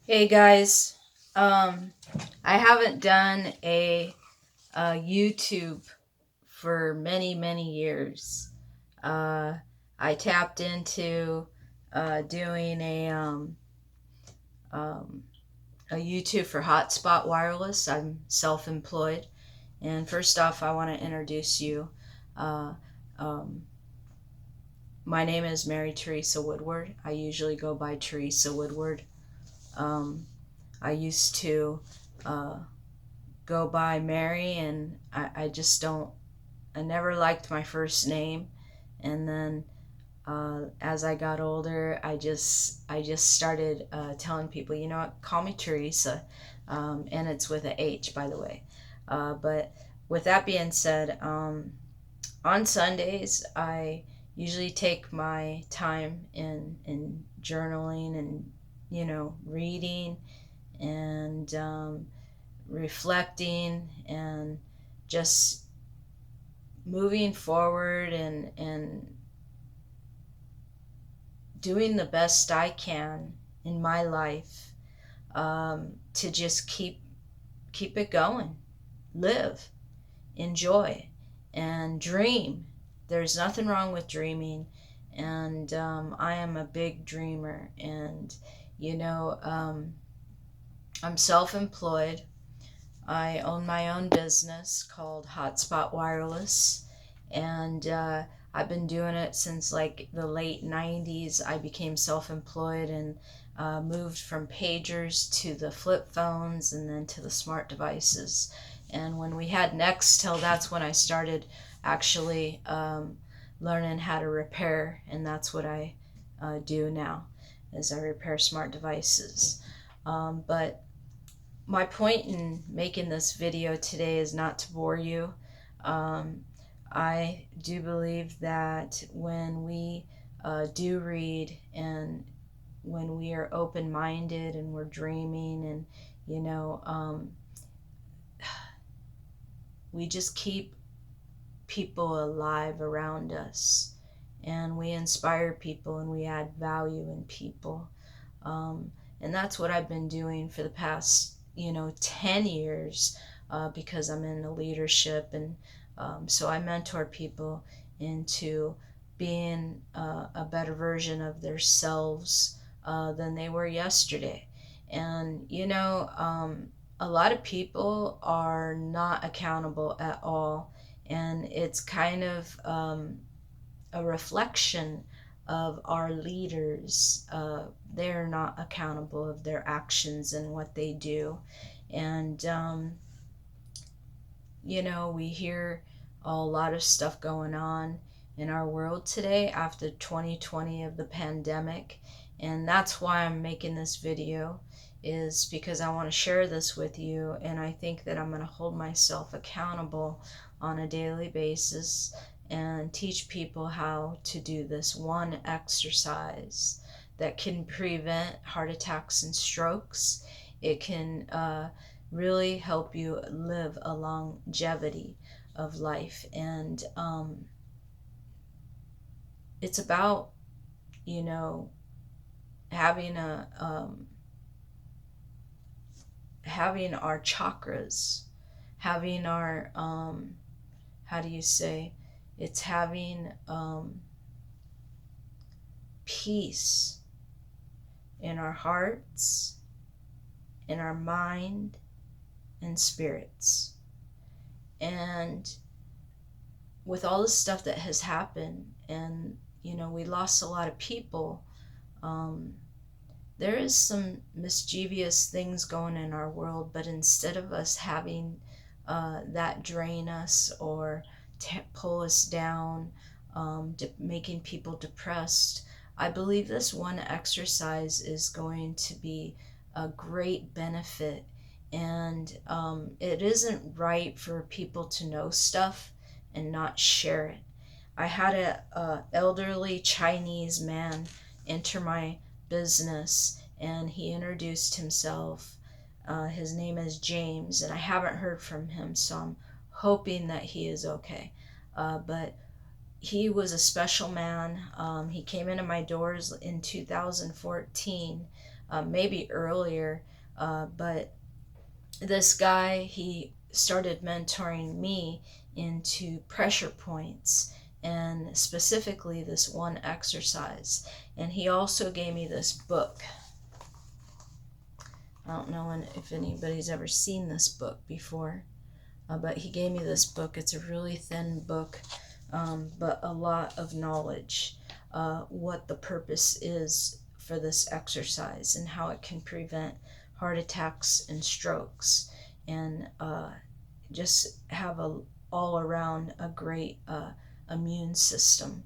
Hey guys, um, I haven't done a YouTube for many years. Uh, I tapped into doing um, a YouTube for Hotspot Wireless. I'm self-employed, and first off, I want to introduce you. Uh, um, my name is Mary Teresa Woodward. I usually go by Teresa Woodward. Um, I used to. Go by Mary, and I just don't, I never liked my first name. And then as I got older, I just started telling people, you know what, call me Teresa, and it's with a H, by the way. But with that being said, on Sundays I usually take my time in journaling and reading and reflecting and just moving forward and doing the best I can in my life, to just keep it going, live, enjoy, and dream. There's nothing wrong with dreaming, and I am a big dreamer, and you know um, I'm self-employed. I own my own business called Hotspot Wireless, and I've been doing it since like the late 90s. I became self employed and moved from pagers to the flip phones and then to the smart devices. And when we had Nextel, that's when I started actually learning how to repair, and that's what I do now, is I repair smart devices. But my point in making this video today is not to bore you. Um, I do believe that when we do read, and when we are open minded and we're dreaming, and you know, um, we just keep people alive around us, and we inspire people and we add value in people. Um, and that's what I've been doing for the past 10 years, because I'm in the leadership, and so I mentor people into being a better version of themselves than they were yesterday. And a lot of people are not accountable at all, and it's kind of a reflection of our leaders. They're not accountable of their actions and what they do. And, we hear a lot of stuff going on in our world today after 2020 of the pandemic. And that's why I'm making this video, is because I want to share this with you. And I think that I'm going to hold myself accountable on a daily basis and teach people how to do this one exercise that can prevent heart attacks and strokes. It can really help you live a longevity of life. And it's about, you know, having having our chakras, having our how do you say? It's having peace in our hearts, in our mind, and spirits. And with all the stuff that has happened, and we lost a lot of people, um, there is some mischievous things going in our world. But instead of us having that drain us or pull us down, making people depressed, I believe this one exercise is going to be a great benefit. And it isn't right for people to know stuff and not share it. I had a elderly Chinese man enter my business, and he introduced himself. His name is James, and I haven't heard from him, so I'm hoping that he is okay. But he was a special man. He came into my doors in 2014, maybe earlier. But this guy, he started mentoring me into pressure points and specifically this one exercise. And he also gave me this book. I don't know if anybody's ever seen this book before, but he gave me this book. It's a really thin book, but a lot of knowledge, what the purpose is for this exercise and how it can prevent heart attacks and strokes, and just have a all around a great immune system,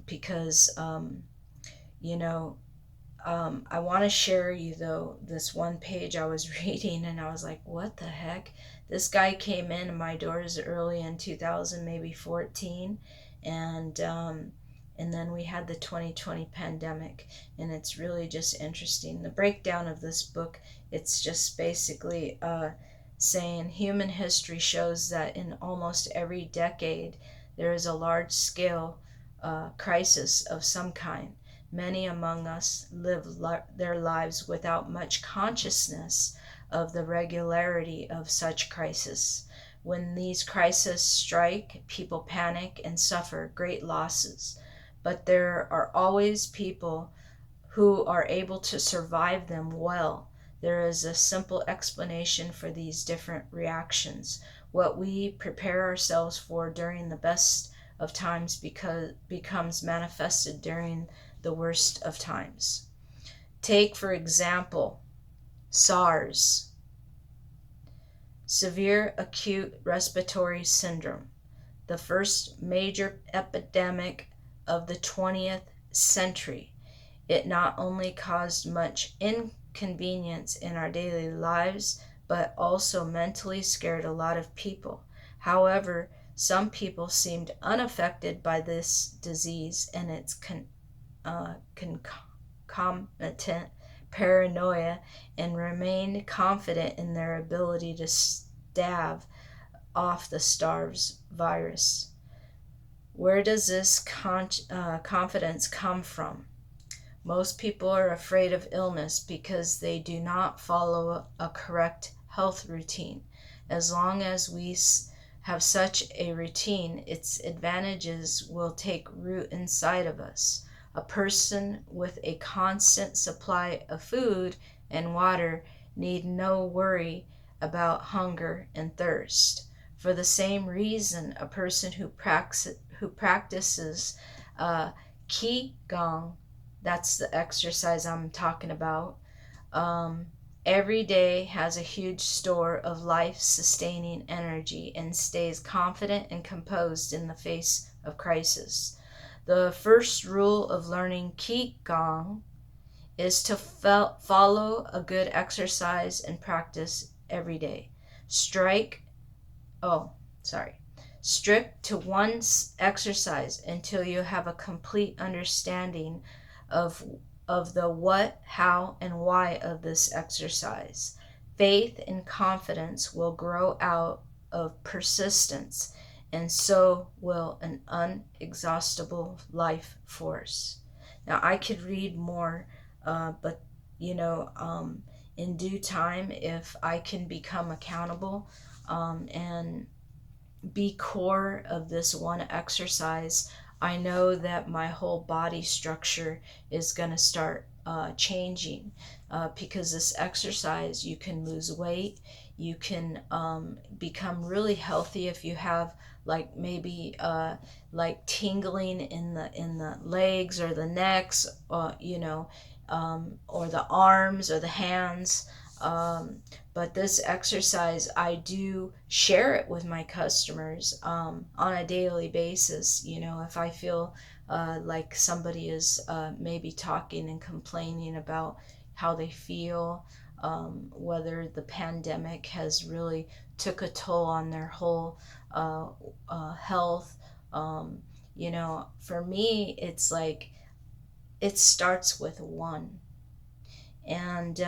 because you know I want to share you though this one page I was reading, and I was like, what the heck? This guy came in my doors early in 2000, maybe 14, and then we had the 2020 pandemic, and it's really just interesting. The breakdown of this book, it's just basically saying human history shows that in almost every decade there is a large scale crisis of some kind. Many among us live their lives without much consciousness of the regularity of such crises. When these crises strike, people panic and suffer great losses. But there are always people who are able to survive them well. There is a simple explanation for these different reactions. What we prepare ourselves for during the best of times becomes manifested during the worst of times. Take, for example, SARS, severe acute respiratory syndrome, the first major epidemic of the 20th century. It not only caused much inconvenience in our daily lives, but also mentally scared a lot of people. However, some people seemed unaffected by this disease and its concomitant paranoia, and remained confident in their ability to stave off the SARS virus. Where does this confidence come from? Most people are afraid of illness because they do not follow a correct health routine. As long as we have such a routine, its advantages will take root inside of us. A person with a constant supply of food and water need no worry about hunger and thirst. For the same reason, a person who practices Qigong, that's the exercise I'm talking about, every day has a huge store of life-sustaining energy and stays confident and composed in the face of crisis. The first rule of learning Qigong is to follow a good exercise and practice every day. Strict to one exercise until you have a complete understanding of the what, how, and why of this exercise. Faith and confidence will grow out of persistence, and so will an unexhaustible life force. Now, I could read more, but in due time, if I can become accountable and be core of this one exercise, I know that my whole body structure is going to start changing, because this exercise, you can lose weight, you can become really healthy if you have like maybe like tingling in the legs or the necks, or the arms or the hands. But this exercise, I do share it with my customers on a daily basis. If I feel like somebody is maybe talking and complaining about how they feel, whether the pandemic has really took a toll on their whole health. For me, it's like it starts with one. And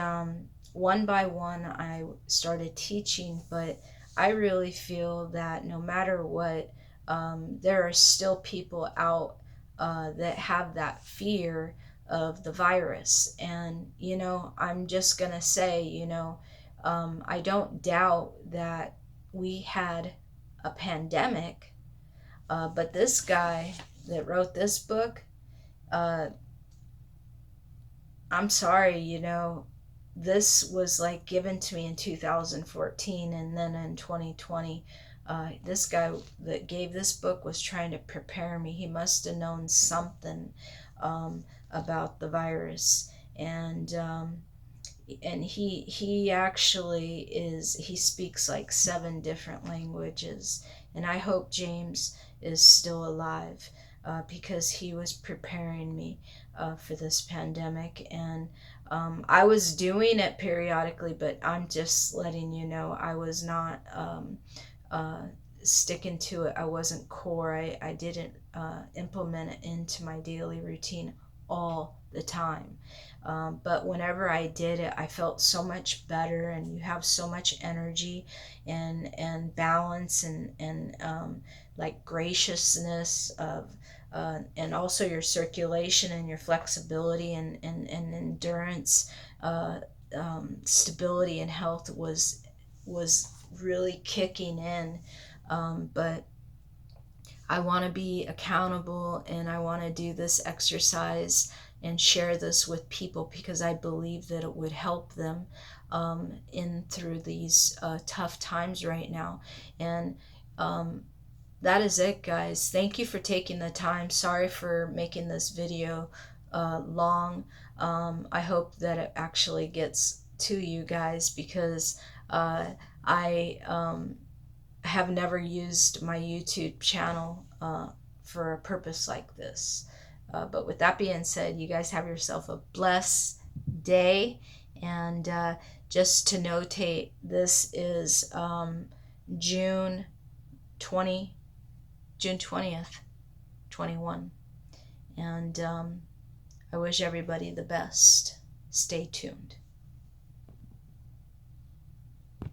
one by one, I started teaching, but I really feel that no matter what, there are still people out that have that fear of the virus. And, I'm just going to say, I don't doubt that we had a pandemic, but this guy that wrote this book, uh, I'm sorry, this was like given to me in 2014, and then in 2020, this guy that gave this book was trying to prepare me. He must have known something about the virus, and he actually he speaks like 7 different languages, and I hope James is still alive, because he was preparing me for this pandemic. And I was doing it periodically, but I'm just letting you know I was not uh, sticking to it. I wasn't core. I didn't implement it into my daily routine all the time. But whenever I did it, I felt so much better, and you have so much energy and balance, and like graciousness of, and also your circulation and your flexibility and endurance, stability and health was really kicking in. But I want to be accountable, and I want to do this exercise and share this with people because I believe that it would help them in through these tough times right now. And um, that is it, guys. Thank you for taking the time. Sorry for making this video long. I hope that it actually gets to you guys, because I have never used my YouTube channel for a purpose like this. But with that being said, you guys have yourself a blessed day. And just to notate, this is June 20, June 20th, 21. And I wish everybody the best. Stay tuned.